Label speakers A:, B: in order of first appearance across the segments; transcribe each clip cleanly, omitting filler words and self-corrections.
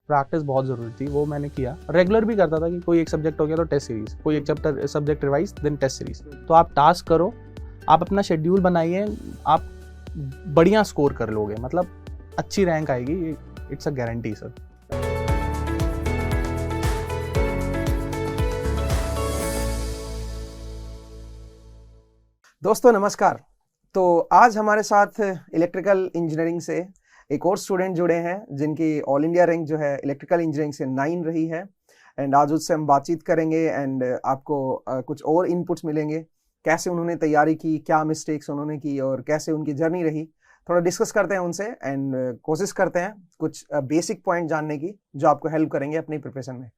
A: Practice बहुत ज़रूरी थी, वो मैंने किया। रेगुलर भी करता था कि कोई एक सब्जेक्ट हो गया तो टेस्ट सीरीज, कोई एक subject revise then test series. तो आप टास्क करो, आप अपना शेड्यूल बनाइए, आप बढ़िया स्कोर कर लोगे, मतलब अच्छी रैंक आएगी, इट्स अ गारंटी सर।
B: दोस्तों नमस्कार। तो आज हमारे साथ इलेक्ट्रिकल इंजीनियरिंग से एक और स्टूडेंट जुड़े हैं जिनकी ऑल इंडिया रैंक जो है इलेक्ट्रिकल इंजीनियरिंग से 9 रही है। एंड आज उससे हम बातचीत करेंगे एंड आपको कुछ और इनपुट्स मिलेंगे, कैसे उन्होंने तैयारी की, क्या मिस्टेक्स उन्होंने की और कैसे उनकी जर्नी रही। थोड़ा डिस्कस करते हैं उनसे एंड कोशिश करते हैं कुछ बेसिक पॉइंट जानने की जो आपको हेल्प करेंगे अपनी प्रिपरेशन में।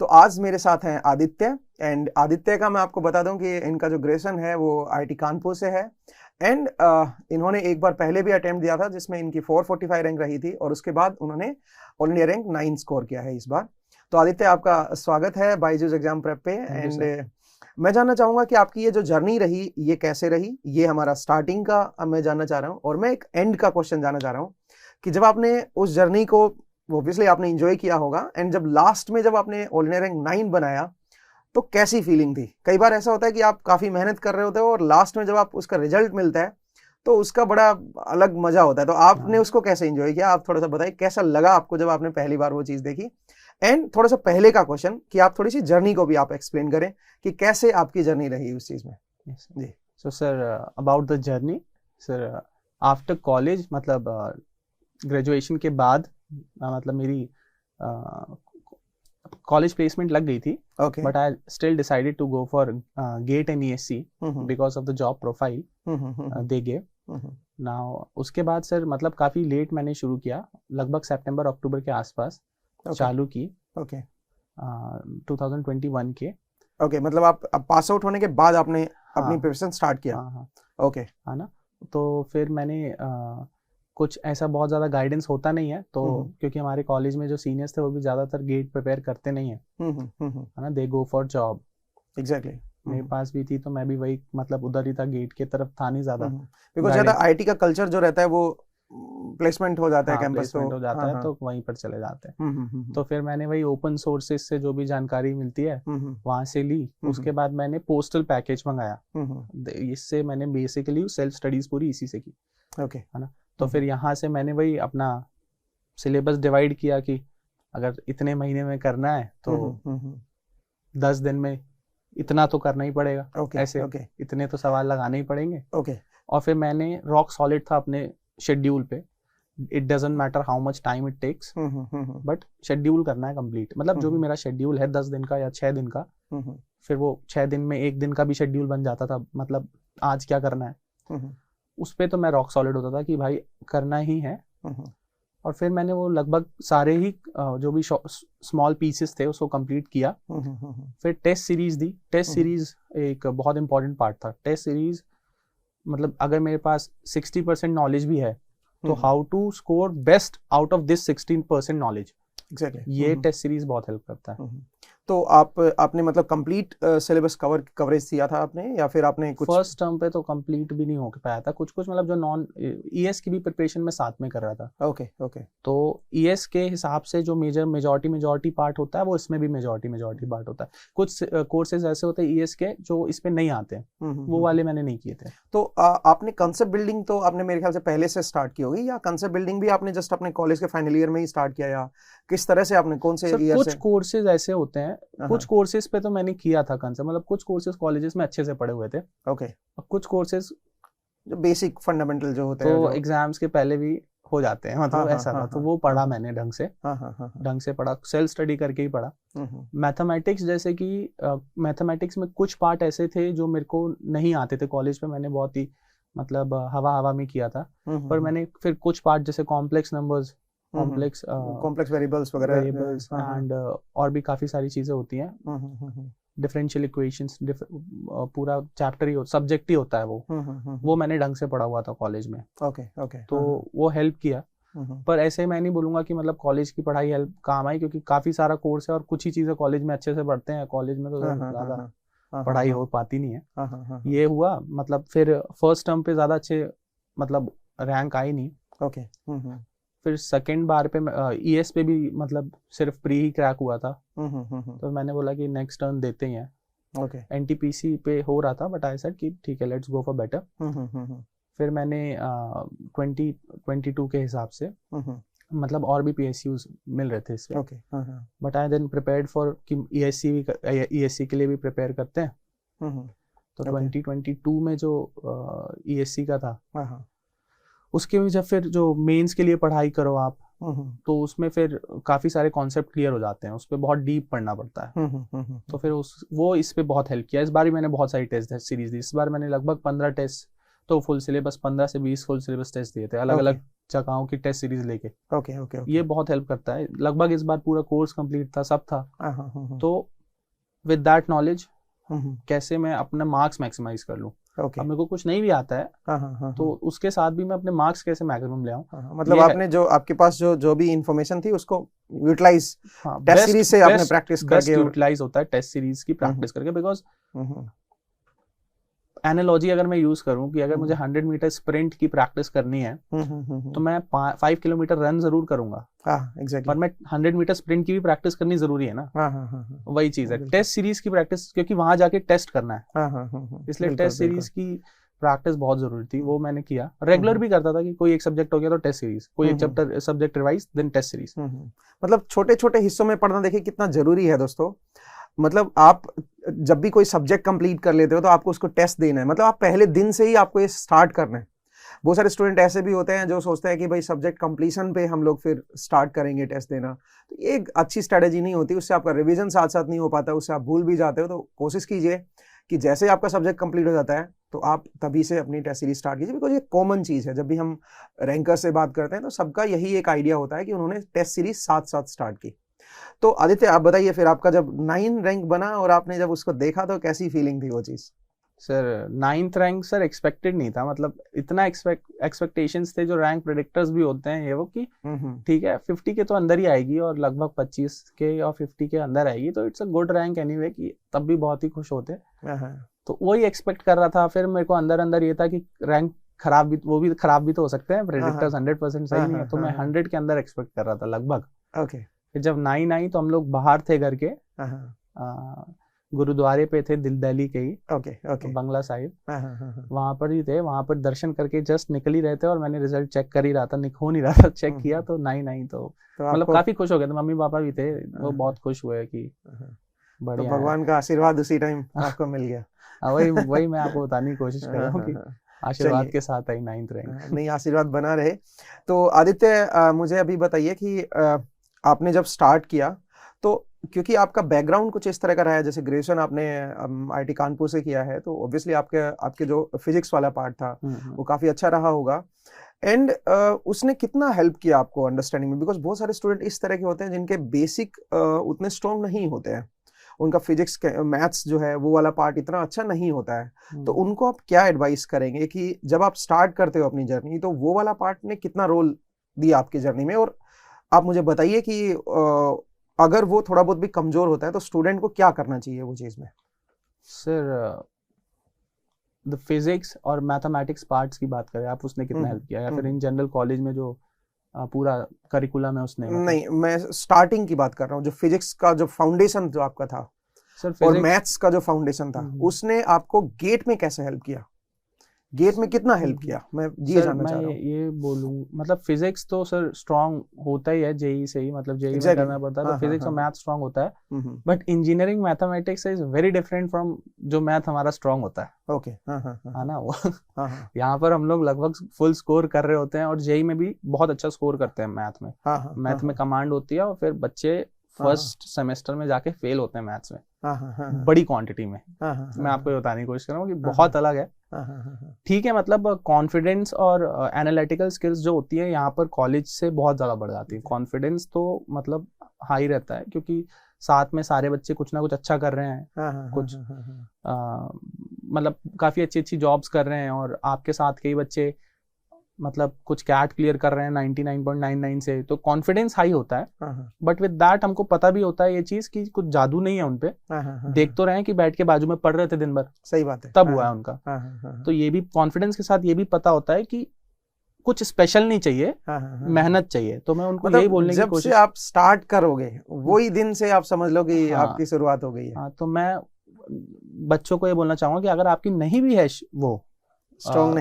B: तो आज मेरे साथ हैं आदित्य। एंड आदित्य का मैं आपको बता दूं कि इनका जो ग्रेजुएशन है वो आईआईटी कानपुर से है। एंड इन्होंने एक बार पहले भी अटेम्प्ट दिया था जिसमें इनकी 445 रैंक रही थी और उसके बाद उन्होंने ऑल इंडिया रैंक 9 स्कोर किया है इस बार। तो आदित्य, आपका स्वागत है बायजूस एग्जाम प्रेप पे। एंड मैं जानना चाहूंगा कि आपकी ये जो जर्नी रही ये कैसे रही। ये हमारा स्टार्टिंग का मैं जानना चाह रहा हूँ और मैं एक एंड का क्वेश्चन जानना चाह रहा हूँ कि जब आपने उस जर्नी को ऑब्वियसली आपने एंजॉय किया होगा एंड जब लास्ट में जब आपने ऑल इंडिया रैंक 9 बनाया तो कैसी फीलिंग थी। कई बार ऐसा होता है कि आप काफी मेहनत कर रहे होते हो और लास्ट में जब आप उसका रिजल्ट मिलता है तो उसका बड़ा अलग मजा होता है। तो आपने उसको कैसे एंजॉय किया, आप थोड़ा सा बताइए कैसा लगा आपको जब आपने पहली बार वो चीज देखी। एंड थोड़ा सा पहले का क्वेश्चन कि आप थोड़ी सी जर्नी को भी आप एक्सप्लेन करें कि कैसे आपकी जर्नी रही उस चीज में।
A: जी, so sir about the journey sir, after college मतलब ग्रेजुएशन के बाद मतलब मेरी कॉलेज प्लेसमेंट लग गई थी, but I still decided to go for GATE and ESC because of the job profile they give. Now उसके बाद सर मतलब काफी लेट मैंने शुरू किया, लगभग सितंबर अक्टूबर के आसपास चालू की 2021 के।
B: मतलब आप पास आउट होने के बाद आपने अपनी प्रिपरेशन स्टार्ट किया।
A: है ना। तो फिर मैंने कुछ ऐसा बहुत ज़्यादा गाइडेंस होता नहीं है, तो क्योंकि हमारे कॉलेज में जो सीनियर्स थे वो भी ज़्यादातर गेट प्रिपेयर करते नहीं है, है ना, दे गो फॉर जॉब।
B: एग्जैक्टली
A: मेरे पास भी थी तो मैं भी वही मतलब उधर ही था, गेट की तरफ था नहीं ज़्यादा,
B: बिकॉज़ ज़्यादा आईटी का कल्चर जो रहता है वो प्लेसमेंट हो जाता है, कैंपस
A: हो जाता है तो वहीं पर चले जाते हैं। तो फिर मैंने वही ओपन सोर्सेज से जो भी जानकारी मिलती है वहां से ली। उसके बाद मैंने पोस्टल पैकेज मंगाया, इससे मैंने बेसिकली सेल्फ स्टडीज पूरी इसी से की, है ना। तो फिर यहाँ से मैंने वही अपना सिलेबस डिवाइड किया कि अगर इतने महीने में करना है तो 10 दिन में इतना तो करना ही पड़ेगा, ऐसे इतने तो सवाल लगाने ही पड़ेंगे। और फिर मैंने रॉक सॉलिड था अपने शेड्यूल पे, it doesn't matter how much time it takes, but schedule करना है कंप्लीट। मतलब जो भी मेरा शेड्यूल है 10 दिन का या 6 दिन का, फिर वो 6 दिन में 1 दिन का भी शेड्यूल बन जाता था, मतलब आज क्या करना है उस पे तो मैं रॉक सॉलिड होता था कि भाई करना ही है। और फिर मैंने वो लगभग सारे ही जो भी स्मॉल पीसेस थे उसको कंप्लीट किया। फिर टेस्ट सीरीज दी। टेस्ट सीरीज एक बहुत इंपॉर्टेंट पार्ट था। टेस्ट सीरीज मतलब अगर मेरे पास 60% नॉलेज भी है तो how to score best out of this 16% knowledge, ये टेस्ट सीरीज बहुत हेल्प करता है।
B: तो आपने मतलब कंप्लीट सिलेबस कवरेज किया था आपने, या फिर आपने कुछ
A: फर्स्ट टर्म पे तो कंप्लीट भी नहीं हो पाया था, कुछ मतलब जो नॉन ईएस की भी प्रिपरेशन में साथ में कर रहा था।
B: ओके।
A: तो ईएस के हिसाब से जो मेजॉरिटी पार्ट होता है वो इसमें भी मेजॉरिटी पार्ट होता है। कुछ कोर्सेज ऐसे होते हैं ईएस के जो इसमें नहीं आते, वो वाले मैंने नहीं किए थे।
B: तो आपने कंसेप्ट बिल्डिंग तो आपने मेरे ख्याल से पहले से स्टार्ट की होगी, या कंसेप्ट बिल्डिंग भी आपने जस्ट अपने कॉलेज के फाइनल ईयर में ही स्टार्ट किया, या किस तरह से आपने कौन से ईयर से?
A: कुछ कोर्सेज ऐसे होते हैं, कुछ कोर्सेज पे तो मैंने किया था कंसेप्ट, मतलब कुछ कोर्सेज कॉलेजेस में अच्छे से पढ़े हुए थे। कुछ कोर्सेज
B: जो बेसिक फंडामेंटल जो होते हैं
A: तो एग्जाम्स के पहले भी हो जाते हैं, मतलब ऐसा था। तो वो पढ़ा मैंने ढंग से पढ़ा, सेल्फ स्टडी करके ही पढ़ा। मैथमेटिक्स जैसे कि मैथमेटिक्स में कुछ पार्ट ऐसे थे जो मेरे को नहीं आते थे कॉलेज पे, मैंने बहुत ही मतलब हवा में किया था। पर मैंने फिर कुछ पार्ट जैसे कॉम्प्लेक्स नंबर्स,
B: कॉम्प्लेक्स वेरिएबल्स वगैरह
A: एंड और भी काफी सारी चीजें होती हैं, डिफरेंशियल इक्वेशंस, पूरा चैप्टर ही सब्जेक्ट ही होता है वो मैंने ढंग से पढ़ा हुआ था कॉलेज में। तो वो हेल्प किया। पर ऐसे मैं नहीं बोलूंगा कि मतलब कॉलेज की पढ़ाई हेल्प काम आई, क्योंकि काफी सारा कोर्स है और कुछ ही चीजें कॉलेज में अच्छे से पढ़ते हैं, कॉलेज में तो ज्यादा पढ़ाई हो पाती नहीं है। ये हुआ मतलब फिर फर्स्ट टर्म पे ज्यादा अच्छे मतलब रैंक आई नहीं। फिर सेकंड बार पे ईएस पे भी मतलब सिर्फ प्री ही क्रैक हुआ था, तो मैंने बोला कि नेक्स्ट टर्न देते ही हैं।
B: ओके।
A: एनटीपीसी पे हो रहा था बट आई सेड कि ठीक है लेट्स गो फॉर बेटर। फिर मैंने 2022 के हिसाब से मतलब और भी PSUs मिल रहे थे इसमें,
B: okay.
A: But I then prepared for कि ESC के लिए भी प्रिपेयर करते हैं। तो 2022 में जो ESC का था, उसके में जब फिर जो मेंस के लिए पढ़ाई करो आप, तो उसमें फिर काफी सारे कॉन्सेप्ट क्लियर हो जाते हैं, उस पर बहुत डीप पढ़ना पड़ता है। तो फिर वो इस पे बहुत हेल्प किया। इस बार भी मैंने बहुत सारी टेस्ट सीरीज दी। इस बार मैंने लगभग 15 टेस्ट, तो फुल सिलेबस 15 से 20 फुल सिलेबस टेस्ट दिए थे, अलग अलग जगहों की टेस्ट सीरीज लेके।
B: ओके।
A: ये बहुत हेल्प करता है। लगभग इस बार पूरा कोर्स कंप्लीट था, सब था। तो विद दैट नॉलेज कैसे मैं अपने मार्क्स मैक्सिमाइज कर लूं। अब मेरे को कुछ नहीं भी आता है, तो उसके साथ भी मैं अपने मार्क्स कैसे मैक्सिमम ले आऊं।
B: मतलब आपने जो आपके पास जो भी इंफॉर्मेशन थी उसको यूटिलाइज टेस्ट सीरीज से आपने प्रैक्टिस करके
A: यूटिलाइज होता है टेस्ट सीरीज की प्रैक्टिस करके। बिकॉज एनालॉजी अगर मैं यूज करूं कि अगर मुझे 100 मीटर स्प्रिंट की प्रैक्टिस करनी है, तो मैं 5 किलोमीटर रन जरूर करूंगा,
B: exactly.
A: पर मैं 100 मीटर स्प्रिंट की भी प्रैक्टिस करनी जरूरी है ना। वही चीज है टेस्ट सीरीज की प्रैक्टिस, क्योंकि वहां जाके टेस्ट करना है, इसलिए टेस्ट सीरीज की प्रैक्टिस बहुत जरूरी थी। वो मैंने किया। रेगुलर भी करता था कि कोई एक सब्जेक्ट हो गया तो टेस्ट सीरीज, कोई एक chapter subject revise then test series.
B: मतलब छोटे छोटे हिस्सों में पढ़ना देखिए कितना जरूरी है दोस्तों। मतलब आप जब भी कोई सब्जेक्ट कंप्लीट कर लेते हो तो आपको उसको टेस्ट देना है, मतलब आप पहले दिन से ही आपको ये स्टार्ट करना है। बहुत सारे स्टूडेंट ऐसे भी होते हैं जो सोचते हैं कि भाई सब्जेक्ट कंप्लीशन पे हम लोग फिर स्टार्ट करेंगे टेस्ट देना, तो ये एक अच्छी स्ट्रेटेजी नहीं होती। उससे आपका रिवीजन साथ साथ नहीं हो पाता, उससे आप भूल भी जाते हो। तो कोशिश कीजिए कि जैसे आपका सब्जेक्ट कंप्लीट हो जाता है तो आप तभी से अपनी टेस्ट सीरीज स्टार्ट कीजिए, बिकॉज ये कॉमन चीज़ है। जब भी हम रैंकर से बात करते हैं तो सबका यही एक आइडिया होता है कि उन्होंने टेस्ट सीरीज साथ साथ स्टार्ट की। तो आदित्य आप बताइए, फिर आपका जब 9 रैंक बना और आपने जब उसको देखा तो कैसी फीलिंग थी वो चीज़?
A: Sir 9th rank sir expected नहीं था। मतलब इतना एक्सपेक्टेशंस थे जो रैंक प्रेडिक्टर्स भी होते हैं ये वो कि ठीक है 50 के तो अंदर ही आएगी और लगभग 25 के या 50 के अंदर आएगी, तो it's a good rank anyway, कि तब भी बहुत ही खुश होते। तो वही एक्सपेक्ट कर रहा था। फिर मेरे को अंदर अंदर ये था कि रैंक खराब भी, वो भी खराब भी तो हो सकते हैं, प्रेडिक्टर्स 100% सही नहीं है, तो मैं 100 के अंदर एक्सपेक्ट कर रहा था लगभग। फिर जब 9 आई तो हम लोग बाहर थे घर के, गुरुद्वारे पे थे दिल्ली के ही, बंगला साहिब, वहां पर ही थे। वहां पर दर्शन करके जस्ट निकल ही रहे थे और मैंने रिजल्ट चेक कर ही रहा था, हो नहीं रहा था, चेक किया तो 9 आई। तो मतलब काफी खुश हो गए थे। मम्मी पापा भी थे, वो बहुत खुश हुए कि बढ़िया,
B: तो भगवान का आशीर्वाद उसी टाइम आपको मिल गया।
A: वही मैं आपको बताने की कोशिश कर रहा हूँ कि आशीर्वाद के साथ आई 9th रैंक।
B: नहीं, आशीर्वाद बना रहे। तो आदित्य मुझे अभी बताइए कि आपने जब स्टार्ट किया तो क्योंकि आपका बैकग्राउंड कुछ इस तरह का रहा है, जैसे ग्रेजुएशन आपने IIT कानपुर से किया है, तो ऑब्वियसली आपके जो फिजिक्स वाला पार्ट था वो काफी अच्छा रहा होगा। एंड उसने कितना हेल्प किया आपको अंडरस्टैंडिंग में? बिकॉज बहुत सारे स्टूडेंट इस तरह के होते हैं जिनके बेसिक उतने स्ट्रॉन्ग नहीं होते हैं, उनका फिजिक्स मैथ्स जो है वो वाला पार्ट इतना अच्छा नहीं होता है। तो उनको आप क्या एडवाइस करेंगे कि जब आप स्टार्ट करते हो अपनी जर्नी, तो वो वाला पार्ट ने कितना रोल दिया आपकी जर्नी में? और आप मुझे बताइए कि अगर वो थोड़ा बहुत भी कमजोर होता है तो स्टूडेंट को क्या करना चाहिए वो चीज में?
A: सर द फिजिक्स और मैथमेटिक्स पार्ट्स की बात करें आप, उसने कितना हेल्प किया, या फिर इन जनरल कॉलेज में जो पूरा करिकुलम है उसने?
B: नहीं, मैं स्टार्टिंग की बात कर रहा हूँ। जो फिजिक्स का जो फाउंडेशन जो आपका था और मैथ्स का जो फाउंडेशन था, उसने आपको गेट में कैसे हेल्प किया? गेट में कितना हेल्प किया, मैं ये जानना चाह रहा हूँ।
A: ये बोलूं, मतलब फिजिक्स तो सर स्ट्रांग होता ही है जेई से ही, मतलब जेई में करना पड़ता है, तो फिजिक्स और मैथ स्ट्रांग होता है। But engineering mathematics is very different from जो मैथ हमारा स्ट्रांग होता है।
B: ओके,
A: है ना वो यहाँ पर हम लोग लगभग फुल स्कोर कर रहे होते हैं, और जेई में भी बहुत अच्छा स्कोर करते हैं मैथ में। मैथ में कमांड होती है, और फिर बच्चे फर्स्ट सेमेस्टर में जाके फेल होते हैं मैथ्स में, बड़ी क्वांटिटी में। मैं आपको ये बताने की कोशिश कर रहा हूँ कि बहुत अलग है। ठीक है, मतलब कॉन्फिडेंस और एनालिटिकल स्किल्स जो होती है यहाँ पर कॉलेज से बहुत ज्यादा बढ़ जाती है। कॉन्फिडेंस तो मतलब हाई रहता है, क्योंकि साथ में सारे बच्चे कुछ ना कुछ अच्छा कर रहे हैं, कुछ मतलब काफी अच्छी अच्छी जॉब्स कर रहे हैं, और आपके साथ कई बच्चे मतलब कुछ कैट क्लियर कर रहे हैं 99.99 से, तो कॉन्फिडेंस हाई होता है। बट विद दैट हमको पता भी होता है ये चीज कि कुछ जादू नहीं है उनपे। देख तो रहे हैं कि बैठ के बाजू में पढ़ रहे थे दिन भर,
B: सही बात है,
A: तब हुआ है उनका। तो ये भी कॉन्फिडेंस के साथ ये भी पता होता है कि कुछ स्पेशल नहीं चाहिए, मेहनत चाहिए। तो मैं उनको यही बोलने की कोशिश,
B: जब से आप स्टार्ट करोगे वही दिन से आप समझ लो कि आपकी शुरुआत हो गई है।
A: हाँ, तो मैं बच्चों को ये बोलना चाहूंगा कि अगर आपकी नहीं भी है वो
B: स्ट्रॉन्ग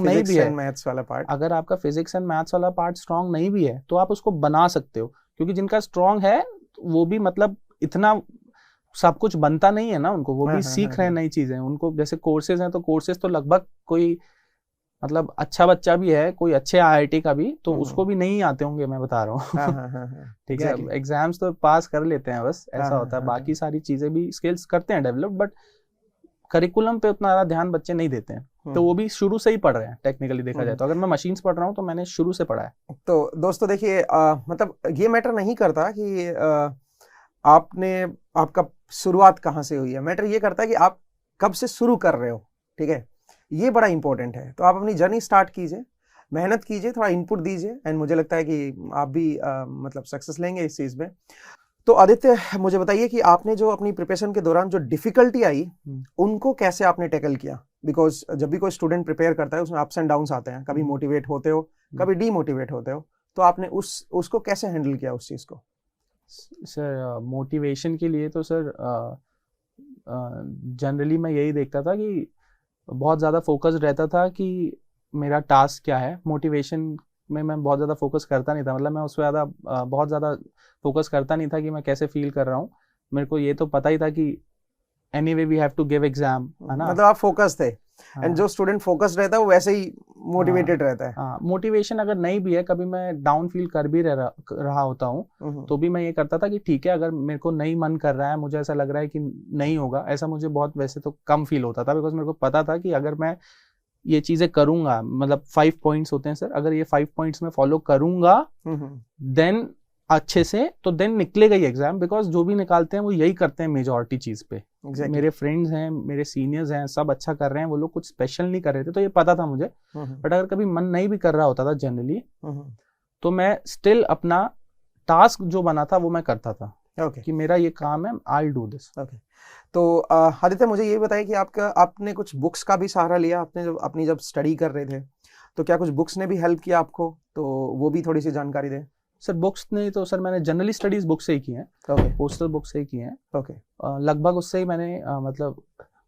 B: नहीं भी है मैथ्स वाला पार्ट,
A: अगर आपका फिजिक्स एंड मैथ्स वाला पार्ट स्ट्रॉन्ग नहीं भी है तो आप उसको बना सकते हो, क्योंकि जिनका स्ट्रॉन्ग है वो भी मतलब इतना सब कुछ बनता नहीं है ना उनको, वो भी सीख रहे हैं नई चीजें। उनको जैसे कोर्सेज हैं तो कोर्सेज तो लगभग कोई मतलब अच्छा बच्चा भी है, कोई अच्छे IIT का भी, तो उसको भी नहीं आते होंगे, मैं बता रहा हूँ। ठीक है, एग्जाम्स तो पास कर लेते हैं बस, ऐसा होता है। बाकी सारी चीजें भी स्किल्स करते हैं डेवलप, बट करिकुलम पे उतना ज्यादा ध्यान बच्चे नहीं देते हैं। तो वो भी शुरू से ही पढ़ रहे हैं टेक्निकली देखा जाए तो। अगर मैं मशीन्स पढ़ रहा हूँ तो मैंने शुरू से पढ़ा है।
B: तो दोस्तों देखिए, मतलब ये मैटर नहीं करता कि आपका शुरुआत कहाँ से हुई है, मैटर ये करता है कि आप कब से शुरू कर रहे हो। ठीक है, ये बड़ा इंपॉर्टेंट है। तो आप अपनी जर्नी स्टार्ट कीजिए, मेहनत कीजिए, थोड़ा इनपुट दीजिए, एंड मुझे लगता है कि आप भी मतलब सक्सेस लेंगे इस चीज़ में। तो आदित्य, मुझे बताइए कि आपने जो अपनी प्रिपरेशन के दौरान जो डिफिकल्टी आई उनको कैसे आपने टैकल किया? बिकॉज जब भी कोई स्टूडेंट प्रिपेयर करता है उसमें अप्स एंड डाउन्स आते हैं, कभी मोटिवेट होते हो, कभी डीमोटिवेट होते हो, तो आपने उसको कैसे हैंडल किया उस चीज़ को?
A: सर मोटिवेशन के लिए तो सर जनरली मैं यही देखता था कि बहुत ज़्यादा फोकस रहता था कि मेरा टास्क क्या है। मोटिवेशन में मैं बहुत ज़्यादा फोकस करता नहीं था, मतलब मैं उस पर ज़्यादा बहुत ज़्यादा फोकस करता नहीं था कि मैं कैसे फील कर रहा हूँ। मेरे को ये तो पता ही था कि anyway we have to give exam, है ना।
B: मतलब आप फोकस थे। एंड जो स्टूडेंट फोकस रहता है वो वैसे ही मोटिवेटेड रहता है।
A: हाँ, मोटिवेशन अगर नहीं भी है, कभी मैं डाउन फील कर भी रहा होता हूँ तो भी मैं ये करता था कि ठीक है, अगर मेरे को नहीं मन कर रहा है, मुझे ऐसा लग रहा है कि नहीं होगा, ऐसा मुझे बहुत वैसे तो कम फील होता था, बिकॉज मेरे को पता था कि अगर मैं ये चीजें करूंगा, मतलब 5 पॉइंट्स होते हैं सर, अगर ये 5 पॉइंट्स में फॉलो करूंगा देन अच्छे से, तो देन निकलेगा ही एग्जाम। बिकॉज जो भी निकालते हैं वो यही करते हैं मेजॉरिटी चीज पे। मेरे फ्रेंड्स हैं, मेरे सीनियर्स हैं, सब अच्छा कर रहे हैं, वो लोग कुछ स्पेशल नहीं कर रहे थे, तो ये पता था मुझे। बट अगर कभी मन नहीं भी कर रहा होता था जनरली, तो मैं स्टिल अपना टास्क जो बना था वो मैं करता था। कि मेरा ये काम है, आई डू दिस।
B: तो आदित्य, मुझे ये बताइए कि आपने कुछ बुक्स का भी सहारा लिया, आपने जब स्टडी कर रहे थे, तो क्या कुछ बुक्स ने भी हेल्प किया आपको? तो वो भी थोड़ी सी जानकारी दें।
A: सर बुक्स नहीं, तो सर मैंने जनरली स्टडीज बुक से ही की हैं। पोस्टल बुक से ही की हैं। लगभग उससे ही मैंने मतलब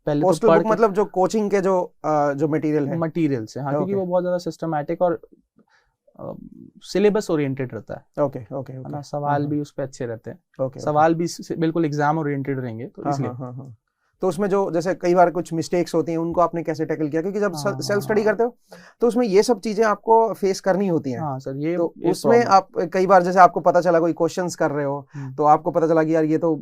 A: पहले
B: पोस्टल बुक मतलब जो कोचिंग के जो मटेरियल
A: है, हाँ, क्योंकि वो बहुत ज्यादा सिस्टमैटिक और सिलेबस ओरिएंटेड रहता है।
B: ओके
A: ना, सवाल भी उस पे अच्छे रहते हैं। सवाल भी बिल्कुल एग्जाम ओरिएंटेड रहेंगे, तो इसलिए।
B: तो उसमें जो जैसे कई बार कुछ मिस्टेक्स होती हैं, उनको आपने कैसे टैकल किया? क्योंकि जब सेल्फ स्टडी करते हो तो उसमें ये सब चीजें आपको फेस करनी होती हैं।
A: हाँ सर, ये
B: तो उसमें आप कई बार जैसे आपको पता चला कोई क्वेश्चंस कर रहे हो, तो आपको पता चला कि यार ये तो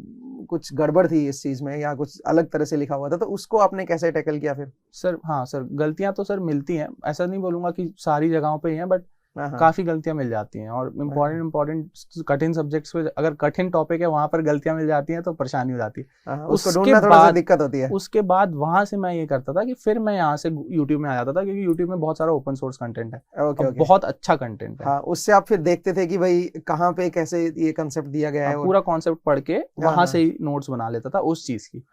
B: कुछ गड़बड़ थी इस चीज में, या कुछ अलग तरह से लिखा हुआ था, तो उसको आपने कैसे टैकल किया फिर?
A: सर हाँ सर, गलतियां तो सर मिलती हैं, ऐसा नहीं बोलूंगा कि सारी जगहों पे ही हैं, बट काफी गलतियां मिल जाती हैं। और इम्पोर्टेंट कठिन सब्जेक्ट्स पे अगर कठिन टॉपिक है वहां पर गलतियां मिल जाती हैं तो परेशानी हो जाती है।
B: उसको ढूंढना थोड़ा सा दिक्कत होती है।
A: उसके बाद वहां से मैं ये करता था कि फिर मैं यहाँ से यूट्यूब में आ जाता था, क्योंकि यूट्यूब में बहुत सारा ओपन सोर्स कंटेंट है। बहुत अच्छा कंटेंट है।
B: उससे आप फिर देखते थे कि भाई कहाँ पे कैसे ये कंसेप्ट दिया गया है,
A: पूरा कॉन्सेप्ट पढ़ के वहां से ही नोट्स बना लेता था उस चीज की।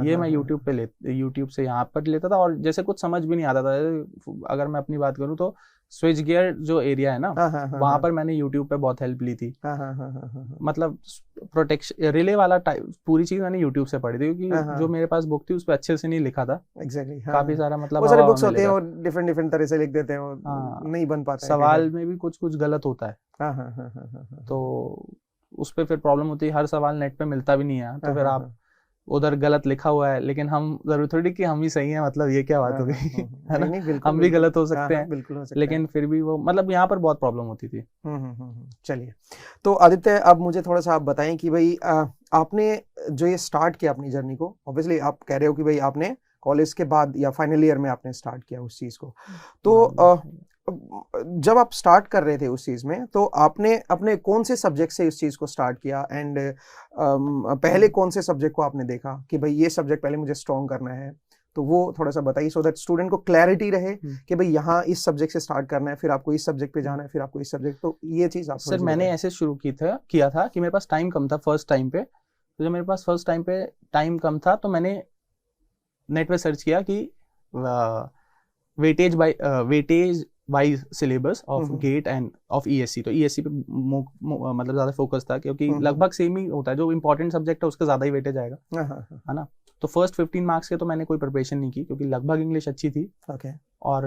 A: ये मैं यूट्यूब से यहाँ पर लेता था। और जैसे कुछ समझ भी नहीं आता था, अगर मैं अपनी बात करूँ तो स्विच गियर जो एरिया है ना, वहां पर मैंने YouTube पे बहुत हेल्प ली थी। मतलब प्रोटेक्शन रिले वाला पूरी चीज मैंने YouTube से पढ़ी थी, क्योंकि जो मेरे पास बुक थी उस पे अच्छे से नहीं लिखा था। काफी सारा मतलब
B: बहुत सारे बुक्स होते हैं और डिफरेंट तरह से लिख देते हैं, नहीं बन पाता।
A: सवाल में भी कुछ गलत होता है, तो उस पे फिर प्रॉब्लम होती है। हर सवाल नेट पे मिलता भी नहीं है, तो फिर आप उधर गलत लिखा हुआ है, लेकिन हम जरूर थोड़ी कि हम ही सही हैं, मतलब ये क्या बात हो गई, है ना। हम भी गलत हो सकते हैं,
B: बिल्कुल हो सकते
A: लेकिन फिर भी वो मतलब यहाँ पर बहुत प्रॉब्लम होती थी।
B: चलिए, तो आदित्य अब मुझे थोड़ा सा आप बताएं कि भाई आपने जो ये स्टार्ट किया अपनी जर्नी को, ऑब्वियसली आप कह रहे हो कि भाई आपने कॉलेज के बाद या फाइनल ईयर में आपने स्टार्ट किया उस चीज को, तो जब आप स्टार्ट कर रहे थे उस चीज में, तो आपने अपने कौन से सब्जेक्ट से इस चीज को स्टार्ट किया? एंड पहले कौन से सब्जेक्ट को आपने देखा कि भाई ये सब्जेक्ट पहले मुझे स्ट्रॉन्ग करना है? तो वो थोड़ा सा बताइए, सो दैट स्टूडेंट को क्लैरिटी रहे कि भाई यहाँ इस सब्जेक्ट से स्टार्ट करना है, फिर आपको इस सब्जेक्ट पे जाना है, फिर आपको इस सब्जेक्ट। तो ये चीज आप
A: सर मैंने ऐसे शुरू किया था कि मेरे पास टाइम कम था फर्स्ट टाइम पे। तो जब मेरे पास फर्स्ट टाइम पे टाइम कम था, तो मैंने नेट पे सर्च किया कि weightage wise syllabus of GATE and of ESC, तो ईएससी पे मतलब ज्यादा फोकस था क्योंकि लगभग सेम ही होता है, जो इंपॉर्टेंट सब्जेक्ट है उसका ज्यादा ही वेटेज आएगा, है ना। तो फर्स्ट 15 मार्क्स के तो मैंने कोई प्रिपरेशन नहीं की क्योंकि लगभग इंग्लिश अच्छी थी, और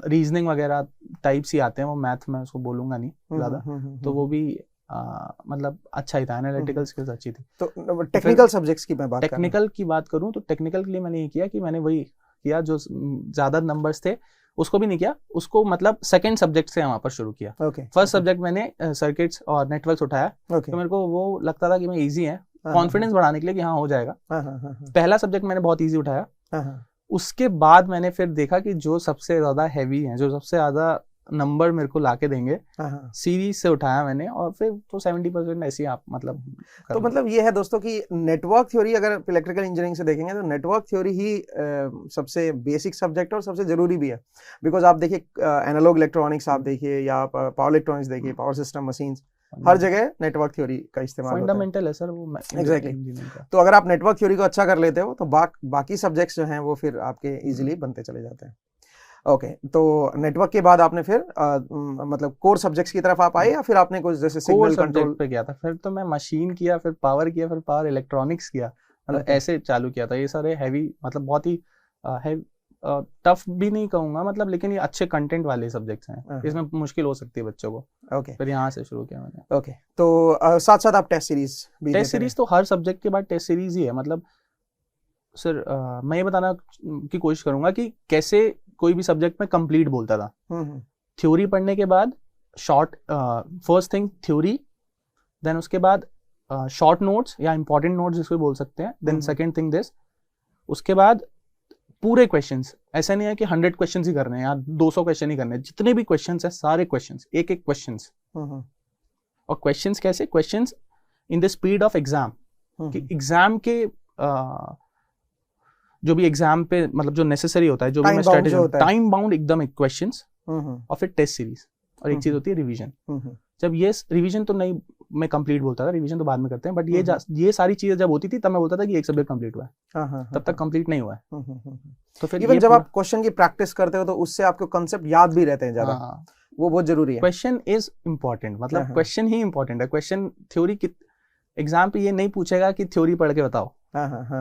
A: रीजनिंग वगैरह टाइप्स ही आते हैं, वो मैथ में उसको बोलूंगा नहीं ज्यादा, तो वो भी मतलब अच्छा ही था, एनालिटिकल स्किल्स अच्छी थी।
B: तो टेक्निकल सब्जेक्ट्स की मैं बात
A: टेक्निकल की बात करूं तो टेक्निकल के लिए मैंने ये किया कि मैंने वही किया जो ज्यादा नंबर्स थे उसको भी नहीं किया, उसको मतलब सेकंड सब्जेक्ट से वहां पर शुरू किया। फर्स्ट सब्जेक्ट मैंने सर्किट्स और नेटवर्क्स उठाया, तो मेरे को वो लगता था कि मैं इजी है, कॉन्फिडेंस बढ़ाने के लिए कि हाँ हो जाएगा। पहला सब्जेक्ट मैंने बहुत इजी उठाया, उसके बाद मैंने फिर देखा कि जो सबसे ज्यादा हैवी है, जो सबसे ज्यादा नंबर मेरे को लाके देंगे, सीरीज से उठाया मैंने, और फिर तो 70% ऐसे ही आप मतलब
B: तो मतलब ये है दोस्तों कि नेटवर्क थ्योरी अगर इलेक्ट्रिकल इंजीनियरिंग से देखेंगे तो नेटवर्क थ्योरी ही सबसे बेसिक सब्जेक्ट है और सबसे जरूरी भी है। बिकॉज आप देखिए एनालॉग इलेक्ट्रॉनिक्स आप देखिए, या आप पावर इलेक्ट्रॉनिक्स देखिए, पावर सिस्टम मशीन्स, हर जगह नेटवर्क थ्योरी का इस्तेमाल
A: फंडामेंटल है सर वो।
B: एग्जैक्टली। तो अगर आप नेटवर्क थ्योरी को अच्छा कर लेते हो तो बाकी सब्जेक्ट्स जो हैं वो फिर आपके इजीली बनते चले जाते हैं। ओके, तो नेटवर्क के बाद आपने फिर मतलब कोर सब्जेक्ट्स की तरफ आप आए, या फिर आपने कुछ जैसे सिग्नल कंट्रोल
A: पे गया था, फिर तो मैं मशीन किया, फिर पावर किया, फिर पावर इलेक्ट्रॉनिक्स किया, मतलब ऐसे चालू किया था। ये सारे हैवी मतलब बहुत ही टफ भी नहीं कहूंगा मतलब, लेकिन ये अच्छे कंटेंट वाले सब्जेक्ट्स हैं, इसमें मुश्किल हो सकती है बच्चों को। फिर यहाँ से शुरू किया मैंने।
B: तो साथ साथ आप टेस्ट सीरीज
A: तो हर सब्जेक्ट के बाद टेस्ट सीरीज ही है। मतलब सर मैं ये बताना की कोशिश करूंगा कि कैसे कोई भी सब्जेक्ट में कंप्लीट बोलता था। थ्योरी पढ़ने के बाद short, first thing theory, then उसके बाद शॉर्ट नोट्स या इंपॉर्टेंट नोट्स जिसको बोल सकते हैं, देन सेकंड थिंग दिस, उसके बाद पूरे क्वेश्चंस। ऐसा नहीं है कि 100 क्वेश्चंस ही करने हैं या 200 क्वेश्चन ही करने हैं, जितने भी क्वेश्चंस हैं सारे क्वेश्चंस, एक एक क्वेश्चंस। और क्वेश्चंस कैसे? Questions in the speed of exam, कि एग्जाम के जो भी एग्जाम पे मतलब जो नेसेसरी होता है, जो भी मैं स्ट्रेटेजी, टाइम बाउंड एकदम क्वेश्चंस, और फिर टेस्ट सीरीज, और एक चीज होती है रिवीजन। जब ये रिवीजन तो नहीं मैं कंप्लीट बोलता था, रिवीजन तो बाद में करते हैं, बट ये सारी चीजें जब होती थी तब मैं बोलता था कि एक सब्जेक्ट कंप्लीट हुआ है, तब तक कंप्लीट नहीं हुआ है।
B: तो फिर इवन जब आप क्वेश्चन की प्रैक्टिस करते हो तो उससे आपको कांसेप्ट याद भी रहते हैं ज्यादा, वो बहुत जरूरी है।
A: क्वेश्चन इज इम्पोर्टेंट, मतलब क्वेश्चन ही इम्पोर्टेंट है। क्वेश्चन थ्योरी की एग्जाम पे ये नहीं पूछेगा कि थ्योरी पढ़ के बताओ,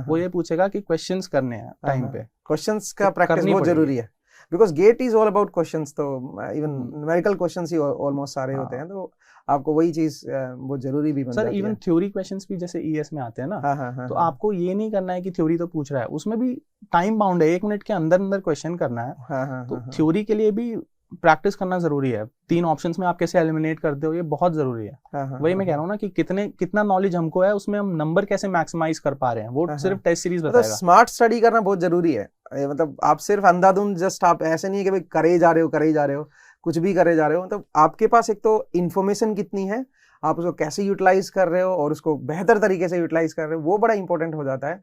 A: वो ये पूछेगा कि क्वेश्चंस करने हैं टाइम पे।
B: क्वेश्चंस का प्रैक्टिस बहुत जरूरी है, because GATE is all about questions. तो इवन न्यूमेरिकल क्वेश्चंस ही ऑलमोस्ट सारे होते हैं, तो आपको वही चीज बहुत जरूरी भी बन जाती है।
A: सर इवन थ्योरी क्वेश्चंस भी जैसे ईएस में आते हैं ना, तो आपको ये नहीं करना है कि थ्योरी तो पूछ रहा है, उसमें भी टाइम बाउंड है, 1 मिनट के अंदर अंदर क्वेश्चन करना है। तो थ्योरी के लिए भी प्रैक्टिस करना जरूरी है। 3 ऑप्शंस में आप कैसे एलिमिनेट करते हो, ये बहुत जरूरी है। वही मैं कह रहा हूँ ना कि कितना नॉलेज हमको है, उसमें हम नंबर कैसे मैक्सिमाइज कर पा रहे हैं, वो सिर्फ टेस्ट सीरीज बताएगा।
B: स्मार्ट स्टडी करना बहुत जरूरी है। मतलब आप सिर्फ अंधाधुंध जस्ट आप ऐसे नहीं है कि भाई करे जा रहे हो कुछ भी करे जा रहे हो। मतलब आपके पास एक तो इन्फॉर्मेशन कितनी है, आप उसको कैसे यूटिलाइज कर रहे हो और उसको बेहतर तरीके से यूटिलाइज कर रहे हो, वो बड़ा इंपॉर्टेंट हो जाता है।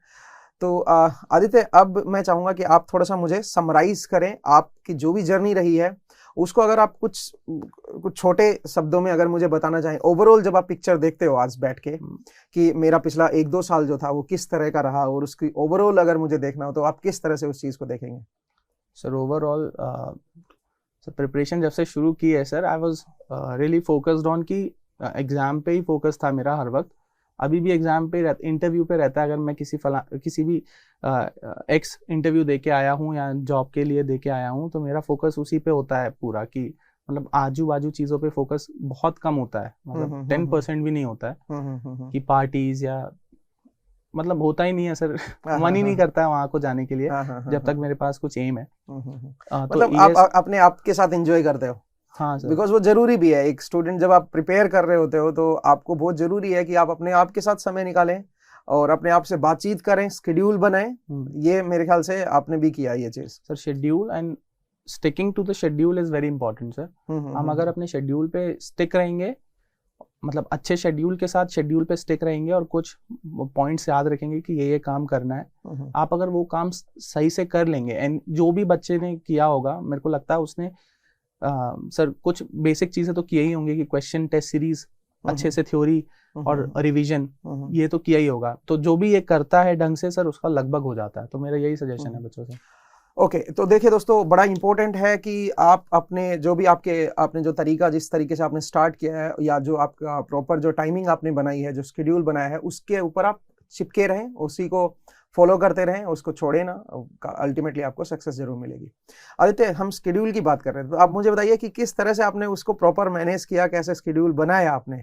B: तो आदित्य, अब मैं चाहूंगा कि आप थोड़ा सा मुझे समराइज करें आपकी जो भी जर्नी रही है उसको, अगर आप कुछ छोटे शब्दों में अगर मुझे बताना चाहें, ओवरऑल जब आप पिक्चर देखते हो आज बैठ के कि मेरा पिछला 1-2 साल जो था वो किस तरह का रहा, और उसकी ओवरऑल अगर मुझे देखना हो तो आप किस तरह से उस चीज को देखेंगे?
A: सर ओवरऑल प्रिपरेशन जब से शुरू की है sir, I was really focused on कि एग्जाम पे ही फोकस था मेरा हर वक्त। अभी भी एग्जाम पे इंटरव्यू पे रहता है। अगर मैं किसी भी एक्स इंटरव्यू दे के आया हूँ या जॉब के लिए दे के आया हूँ, तो मेरा फोकस उसी पे होता है पूरा, कि मतलब आजू बाजू चीजों पे फोकस बहुत कम होता है, मतलब 10% भी नहीं होता है कि पार्टीज या मतलब होता ही नहीं है सर। मन ही नहीं करता है वहां को जाने के लिए जब तक मेरे पास कुछ एम है।
B: मतलब आप अपने आप के साथ एंजॉय करते हो?
A: हाँ सर,
B: बिकॉज वो जरूरी भी है। एक स्टूडेंट जब आप प्रिपेयर कर रहे होते हो तो आपको बहुत जरूरी है कि आप अपने आप के साथ समय निकालें और अपने आप से बातचीत करें, शेड्यूल बनाएं। ये मेरे ख्याल से आपने भी किया ये चीज।
A: Sir schedule and sticking to the schedule is very important sir. हम अगर अपने शेड्यूल पे स्टिक रहेंगे, मतलब अच्छे शेड्यूल के साथ शेड्यूल पे स्टिक रहेंगे और कुछ पॉइंट्स याद रखेंगे कि ये काम करना है, आप अगर वो काम सही से कर लेंगे, एंड जो भी बच्चे ने किया होगा, मेरे को लगता है उसने सर कुछ बेसिक चीजें तो किया ही होंगे कि क्वेश्चन टेस्ट सीरीज अच्छे से, थ्योरी और रिवीजन, ये तो किया ही होगा। तो जो भी ये करता है ढंग से सर, उसका लगभग हो जाता है। तो मेरा यही सजेशन है बच्चों से।
B: ओके तो देखिए दोस्तों, बड़ा इंपॉर्टेंट है कि आप अपने जो भी आपने जो तरीका, जिस तरीके से आपने स्टार्ट किया है, या जो आपका प्रॉपर जो टाइमिंग आपने बनाई है, जो शेड्यूल बनाया है, उसके ऊपर आप चिपके रहें, उसी को फॉलो करते रहें, उसको छोड़े ना, अल्टीमेटली आपको सक्सेस जरूर मिलेगी। आदित्य, हम शेड्यूल की बात कर रहे थे, तो आप मुझे बताइए कि किस तरह से आपने उसको प्रॉपर मैनेज किया, कैसे शेड्यूल बनाया आपने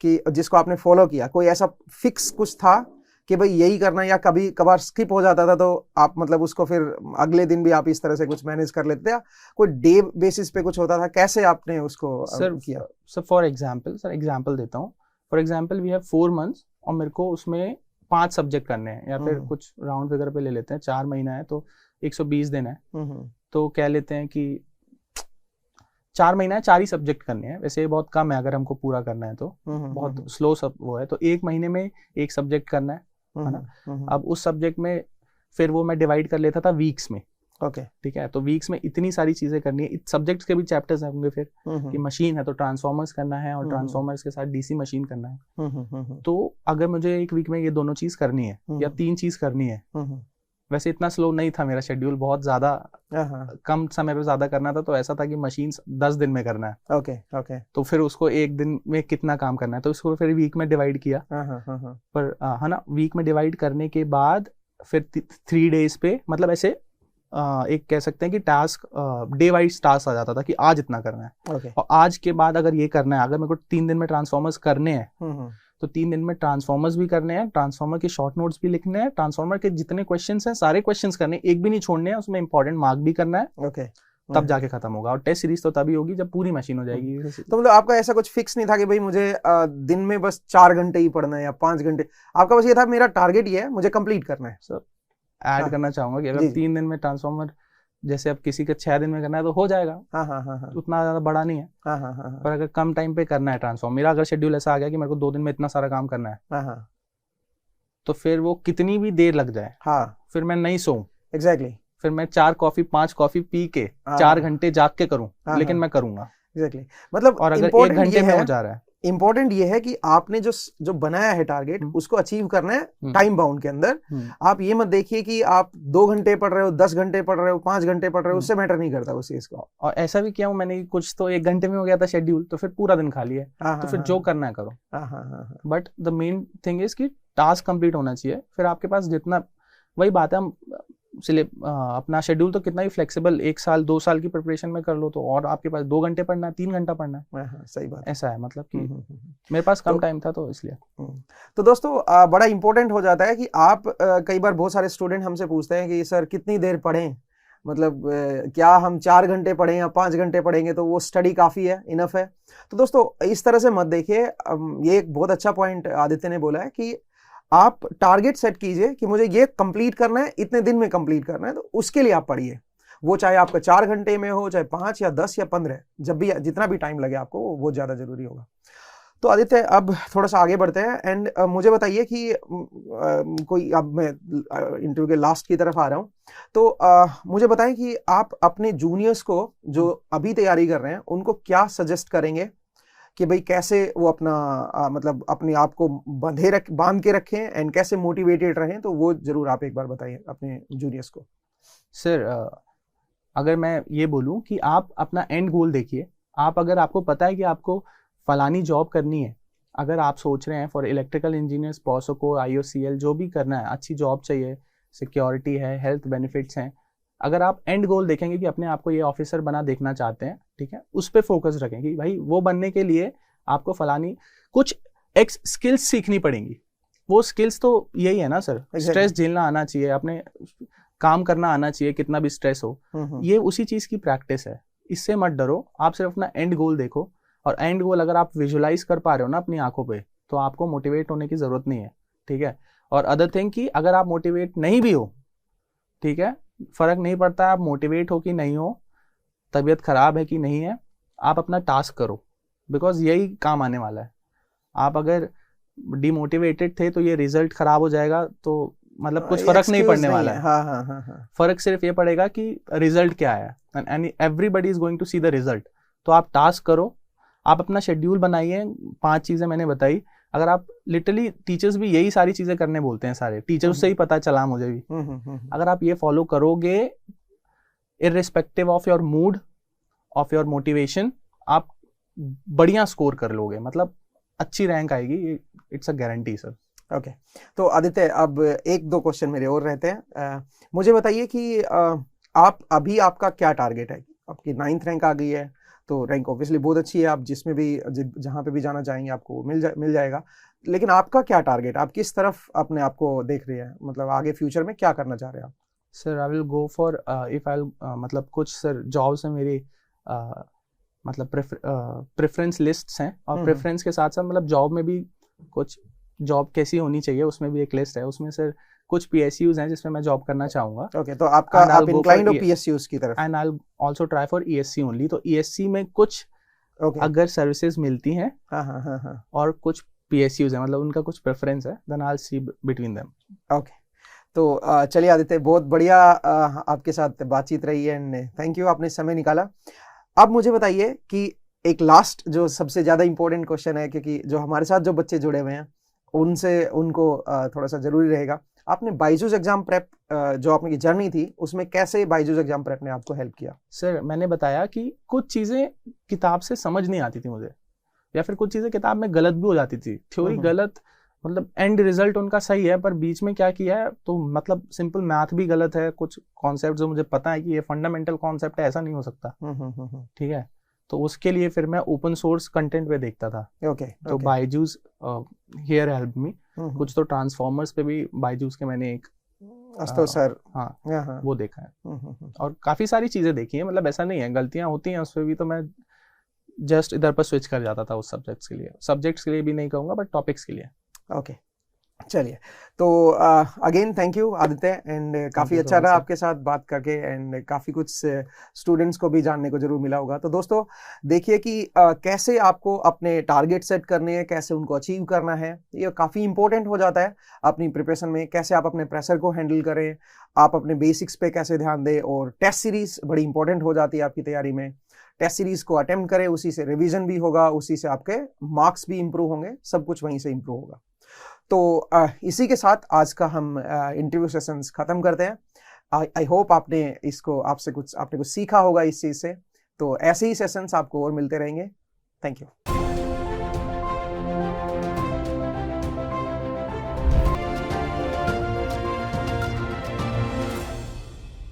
B: कि जिसको आपने फॉलो किया? कोई ऐसा फिक्स कुछ था कि भाई यही करना, या कभी कभार स्किप हो जाता था तो आप मतलब उसको फिर अगले दिन भी आप इस तरह से कुछ मैनेज कर लेते थे, कोई डे बेसिस पे कुछ होता था, कैसे आपने उसको किया?
A: सर फॉर एग्जांपल देता हूँ। For example we have 4 months और मेरे को उसमें 5 सब्जेक्ट करने हैं, या फिर कुछ राउंड फिगर पे ले लेते हैं, 4 महीना है तो 120 दिन है, तो कह लेते हैं कि 4 महीना है, 4 ही सब्जेक्ट करने हैं। वैसे ये बहुत कम है अगर हमको पूरा करना है तो, बहुत स्लो सब वो है, तो 1 महीने में 1 सब्जेक्ट करना है ना। अब उस सब्जेक्ट में फिर वो मैं डिवाइड कर लेता था वीक्स में।
B: ओके
A: ठीक है, तो वीक्स में इतनी सारी चीजें करनी है, सब्जेक्ट्स के भी चैप्टर्स होंगे फिर कि मशीन है तो ट्रांसफॉर्मर्स करना है, और ट्रांसफॉर्मर्स के साथ डीसी मशीन करना है। तो अगर मुझे 1 वीक में ये दोनों चीज करनी है या 3 चीज करनी है, वैसे इतना स्लो नहीं था मेरा शेड्यूल, बहुत ज्यादा कम समय पे ज्यादा करना था, तो ऐसा था कि मशीन 10 दिन में करना है।
B: ओके
A: तो फिर उसको 1 दिन में कितना काम करना है, तो उसको फिर वीक में डिवाइड किया। पर है ना, वीक में डिवाइड करने के बाद फिर 3 डेज पे, मतलब ऐसे एक कह सकते हैं कि टास्क डे वाइज टास्क आ जाता था कि आज इतना करना है, और आज के बाद अगर ये करना है, अगर मेरे को 3 दिन में ट्रांसफॉर्मर्स करने हैं तो 3 दिन में ट्रांसफॉर्मर्स भी करने हैं, ट्रांसफॉर्मर के शॉर्ट नोट्स भी लिखने हैं, ट्रांसफॉर्मर के जितने क्वेश्चंस हैं सारे क्वेश्चंस करने हैं, एक भी नहीं छोड़ने हैं, उसमें इंपॉर्टेंट मार्क भी करना है। तब जाके खत्म होगा, और टेस्ट सीरीज तो तभी होगी जब पूरी मशीन हो जाएगी।
B: तो मतलब आपका ऐसा कुछ फिक्स नहीं था कि भाई मुझे दिन में बस 4 घंटे ही पढ़ना है या 5 घंटे, आपका बस ये था मेरा टारगेट ये है, मुझे कंप्लीट करना है?
A: सर ऐड करना चाहूंगा कि अगर 3 दिन में ट्रांसफॉर्मर, जैसे अब किसी का 6 दिन में करना है तो हो जाएगा, उतना ज्यादा बड़ा नहीं है। पर अगर कम टाइम पे करना है ट्रांसफॉर्म, मेरा अगर शेड्यूल ऐसा आ गया कि मेरे को 2 दिन में इतना सारा काम करना है, तो फिर वो कितनी भी देर लग जाए, फिर मैं नहीं सोऊं,
B: एग्जैक्टली,
A: फिर मैं 4 कॉफी 5 कॉफी पी के 4 घंटे जाग के करूं, लेकिन मैं करूंगा।
B: एग्जैक्टली, मतलब
A: और अगर 1 घंटे में हो जा रहा है,
B: इंपॉर्टेंट ये है कि आपने जो बनाया है टारगेट, उसको अचीव करना है टाइम बाउंड के अंदर। आप ये मत देखिए कि आप 2 घंटे पढ़ रहे हो, 10 घंटे पढ़ रहे हो, 5 घंटे पढ़ रहे हो, उससे मैटर नहीं करता उस चीज को।
A: और ऐसा भी किया हूं मैंने, कुछ तो 1 घंटे में हो गया था शेड्यूल, तो फिर पूरा दिन खाली है, तो फिर जो करना है करो। But the main thing is कि टास्क कंप्लीट होना चाहिए। फिर आपके पास जितना, वही बात है, हम अपना शेड्यूल तो कितना ही फ्लेक्सिबल, 1 साल 2 साल की प्रिपरेशन में कर लो, तो और आपके पास 2 घंटे पढ़ना है, 3 घंटा पढ़ना है।
B: सही बात,
A: ऐसा है, मतलब कि मेरे पास कम टाइम था तो इसलिए।
B: तो दोस्तों बड़ा इंपॉर्टेंट हो जाता है कि आप कई बार बहुत सारे स्टूडेंट हमसे पूछते हैं कि सर कितनी देर पढ़ें, मतलब क्या हम 4 घंटे पढ़ें या 5 घंटे पढ़ेंगे तो वो स्टडी काफ़ी है, इनफ है? तो दोस्तों इस तरह से मत देखिए, ये एक बहुत अच्छा पॉइंट आदित्य ने बोला है कि आप टारगेट सेट कीजिए कि मुझे ये कंप्लीट करना है, इतने दिन में कंप्लीट करना है, तो उसके लिए आप पढ़िए। वो चाहे आपका 4 घंटे में हो, चाहे 5 या 10 या 15, जब भी जितना भी टाइम लगे आपको, वो ज़्यादा जरूरी होगा। तो आदित्य अब थोड़ा सा आगे बढ़ते हैं, एंड मुझे बताइए कि कोई, अब मैं इंटरव्यू के लास्ट की तरफ आ रहा हूँ, तो मुझे बताएं कि आप अपने जूनियर्स को जो अभी तैयारी कर रहे हैं उनको क्या सजेस्ट करेंगे कि भाई कैसे वो अपना मतलब अपने आप को बांध के रखें एंड कैसे मोटिवेटेड रहें? तो वो जरूर आप एक बार बताइए अपने जूनियर्स को।
A: सर अगर मैं ये बोलूं कि आप अपना एंड गोल देखिए, आप अगर आपको पता है कि आपको फलानी जॉब करनी है, अगर आप सोच रहे हैं फॉर इलेक्ट्रिकल इंजीनियर्स, पॉसोको, IOCL, जो भी करना है, अच्छी जॉब चाहिए, सिक्योरिटी है, हेल्थ बेनिफिट्स हैं, अगर आप एंड गोल देखेंगे कि अपने आप को ये ऑफिसर बना देखना चाहते हैं, ठीक है, उस पर फोकस रखें कि भाई वो बनने के लिए आपको फलानी कुछ एक्स स्किल्स सीखनी पड़ेंगी। वो स्किल्स तो यही है ना सर, स्ट्रेस झेलना आना चाहिए, अपने काम करना आना चाहिए, कितना भी स्ट्रेस हो, ये उसी चीज की प्रैक्टिस है। इससे मत डरो, आप सिर्फ अपना एंड गोल देखो, और एंड गोल अगर आप विजुअलाइज कर पा रहे हो ना अपनी आंखों पे, तो आपको मोटिवेट होने की जरूरत नहीं है, ठीक है। और अदर थिंग कि अगर आप मोटिवेट नहीं भी हो, ठीक है, फर्क नहीं पड़ता आप मोटिवेट हो कि नहीं हो, तबीयत खराब है कि नहीं है, आप अपना टास्क करो, बिकॉज यही काम आने वाला है। आप अगर डिमोटिवेटेड थे तो ये रिजल्ट खराब हो जाएगा, तो मतलब कुछ फर्क नहीं पड़ने वाला है। फर्क सिर्फ ये पड़ेगा कि रिजल्ट क्या है, and everybody is going to see the result. तो आप टास्क करो, आप अपना शेड्यूल बनाइए, 5 चीजें मैंने बताई। अगर आप लिटरली, टीचर्स भी यही सारी चीजें करने बोलते हैं, सारे टीचर्स से ही पता चला मुझे भी, अगर आप ये फॉलो करोगे irrespective of your mood, of your motivation, आप बढ़िया स्कोर कर लोगे, मतलब अच्छी रैंक आएगी, it's a guarantee sir.
B: Okay, तो आदित्य अब एक दो क्वेश्चन मेरे और रहते हैं। मुझे बताइए कि आप अभी आपका क्या टारगेट है? आपकी 9th रैंक आ गई है, तो रैंक ऑब्वियसली बहुत अच्छी है, आप जिसमें भी जहाँ पे भी जाना चाहेंगे आपको मिल जाएगा, लेकिन आपका क्या टारगेट, आप किस तरफ अपने आप को देख रहे हैं, मतलब आगे फ्यूचर में क्या करना चाह रहे हैं आप?
A: Sir I will go for if I मतलब कुछ सर जॉब्स हैं मेरी, मतलब प्रेफरेंस लिस्ट्स हैं, और प्रेफरेंस के साथ साथ मतलब जॉब में भी कुछ जॉब कैसी होनी चाहिए उसमें भी एक लिस्ट है, उसमें सर कुछ PSUs हैं जिसमें मैं जॉब करना चाहूंगा।
B: ओके, तो आपका आप इंक्लाइंड हो PSUs की तरफ?
A: And I will also try for ESC only. तो ESC में कुछ अगर सर्विसेज मिलती हैं और कुछ PSUs हैं, मतलब उनका कुछ प्रेफरेंस है, then I will see between them.
B: Okay, तो चलिए आदित्य, बहुत बढ़िया आपके साथ बातचीत रही है एंड थैंक यू, आपने समय निकाला। अब मुझे बताइए कि एक लास्ट जो सबसे ज़्यादा इंपॉर्टेंट क्वेश्चन है, क्योंकि जो हमारे साथ जो बच्चे जुड़े हुए हैं उनको थोड़ा सा ज़रूरी रहेगा, आपने बायजूस एग्जाम प्रेप जो आपकी जर्नी थी उसमें कैसे बायजूस एग्जाम प्रेप ने आपको हेल्प किया? सर
A: मैंने बताया कि कुछ चीज़ें किताब से समझ नहीं आती थी मुझे, या फिर कुछ चीज़ें किताब में गलत भी हो जाती थी, थ्योरी गलत, मतलब एंड रिजल्ट उनका सही है पर बीच में क्या किया है, तो मतलब सिंपल मैथ भी गलत है, कुछ कॉन्सेप्ट जो मुझे पता है कि ये फंडामेंटल कॉन्सेप्ट है, ऐसा नहीं हो सकता, ठीक है, तो उसके लिए फिर मैं ओपन सोर्स कंटेंट पे देखता था। तो बायजूस हियर हेल्प मी, कुछ तो ट्रांसफॉर्मर्स पे भी बायजूस के मैंने एक
B: सर
A: हाँ वो देखा है, और काफी सारी चीजें देखी है, मतलब ऐसा नहीं है, गलतियां होती हैं उसपे भी, तो मैं जस्ट इधर पर स्विच कर जाता था उस सब्जेक्ट्स के लिए भी नहीं कहूंगा, बट टॉपिक्स के लिए।
B: ओके, चलिए, तो again thank you Aditya, and काफ़ी अच्छा रहा आपके साथ बात करके, एंड काफ़ी कुछ स्टूडेंट्स को भी जानने को जरूर मिला होगा। तो दोस्तों देखिए कि कैसे आपको अपने टारगेट सेट करने हैं, कैसे उनको अचीव करना है, ये काफ़ी इंपॉर्टेंट हो जाता है अपनी प्रिपरेशन में। कैसे आप अपने प्रेशर को हैंडल करें, आप अपने बेसिक्स पे कैसे ध्यान दें, और टेस्ट सीरीज बड़ी इंपॉर्टेंट हो जाती है आपकी तैयारी में। टेस्ट सीरीज को अटेम्प्ट करें, उसी से रिविजन भी होगा, उसी से आपके मार्क्स भी इंप्रूव होंगे, सब कुछ वहीं से इंप्रूव होगा। तो इसी के साथ आज का हम इंटरव्यू सेशंस खत्म करते हैं। आई होप आपने कुछ सीखा होगा इस चीज़ से। तो ऐसे ही सेशंस आपको और मिलते रहेंगे। Thank you.